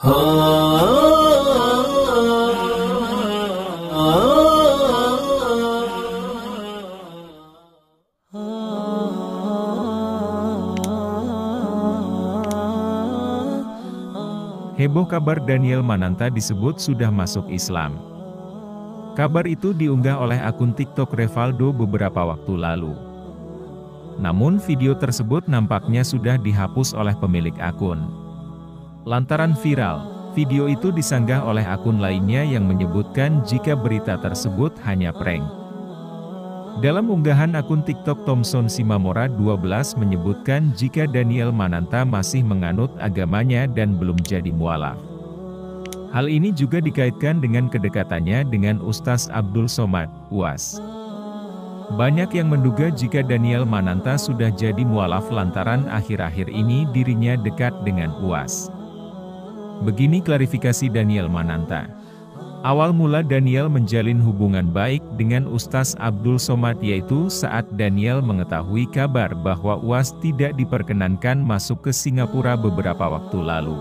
Heboh kabar Daniel Mananta disebut sudah masuk Islam. Kabar itu diunggah oleh akun TikTok Revaldo beberapa waktu lalu. Namun video tersebut nampaknya sudah dihapus oleh pemilik akun. Lantaran viral, video itu disanggah oleh akun lainnya yang menyebutkan jika berita tersebut hanya prank. Dalam unggahan akun TikTok Thomson Simamora 12 menyebutkan jika Daniel Mananta masih menganut agamanya dan belum jadi mualaf. Hal ini juga dikaitkan dengan kedekatannya dengan Ustaz Abdul Somad, UAS. Banyak yang menduga jika Daniel Mananta sudah jadi mualaf lantaran akhir-akhir ini dirinya dekat dengan UAS. Begini klarifikasi Daniel Mananta. Awal mula Daniel menjalin hubungan baik dengan Ustaz Abdul Somad yaitu saat Daniel mengetahui kabar bahwa UAS tidak diperkenankan masuk ke Singapura beberapa waktu lalu.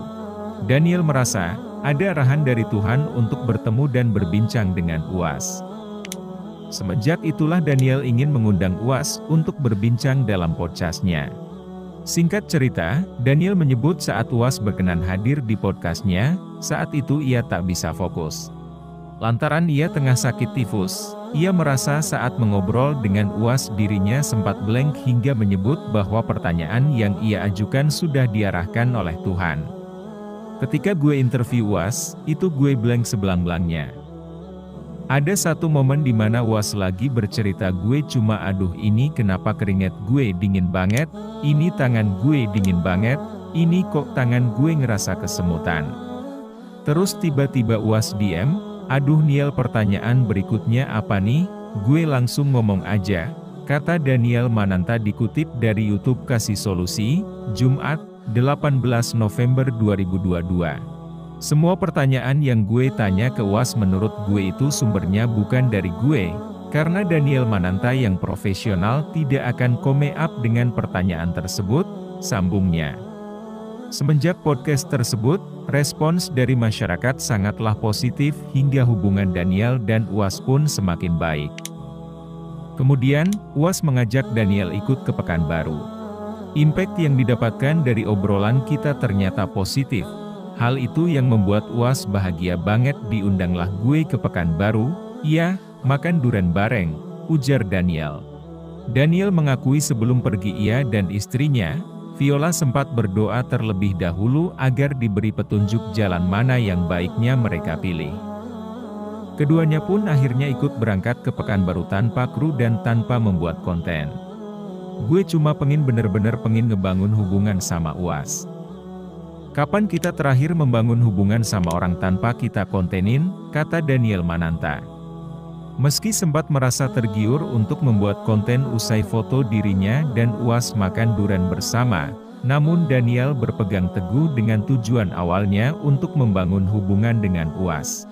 Daniel merasa ada arahan dari Tuhan untuk bertemu dan berbincang dengan UAS. Semenjak itulah Daniel ingin mengundang UAS untuk berbincang dalam podcastnya. Singkat cerita, Daniel menyebut saat UAS berkenan hadir di podcastnya, saat itu ia tak bisa fokus. Lantaran ia tengah sakit tifus, ia merasa saat mengobrol dengan UAS dirinya sempat blank hingga menyebut bahwa pertanyaan yang ia ajukan sudah diarahkan oleh Tuhan. Ketika gue interview UAS, itu gue blank sebelang-belangnya. Ada satu momen di mana UAS lagi bercerita gue cuma aduh ini kenapa keringet gue dingin banget, ini tangan gue dingin banget, ini kok tangan gue ngerasa kesemutan. Terus tiba-tiba UAS diem. Aduh Niel pertanyaan berikutnya apa nih? Gue langsung ngomong aja, kata Daniel Mananta dikutip dari YouTube Kasih Solusi, Jumat, 18 November 2022. Semua pertanyaan yang gue tanya ke UAS menurut gue itu sumbernya bukan dari gue, karena Daniel Mananta yang profesional tidak akan come up dengan pertanyaan tersebut, sambungnya. Semenjak podcast tersebut, respons dari masyarakat sangatlah positif hingga hubungan Daniel dan UAS pun semakin baik. Kemudian, UAS mengajak Daniel ikut ke Pekanbaru. Impact yang didapatkan dari obrolan kita ternyata positif. Hal itu yang membuat UAS bahagia banget diundanglah gue ke Pekanbaru, iya, makan durian bareng, ujar Daniel. Daniel mengakui sebelum pergi ia dan istrinya, Viola sempat berdoa terlebih dahulu agar diberi petunjuk jalan mana yang baiknya mereka pilih. Keduanya pun akhirnya ikut berangkat ke Pekanbaru tanpa kru dan tanpa membuat konten. Gue cuma bener-bener pengen ngebangun hubungan sama UAS. Kapan kita terakhir membangun hubungan sama orang tanpa kita kontenin, kata Daniel Mananta. Meski sempat merasa tergiur untuk membuat konten usai foto dirinya dan UAS makan durian bersama, namun Daniel berpegang teguh dengan tujuan awalnya untuk membangun hubungan dengan UAS.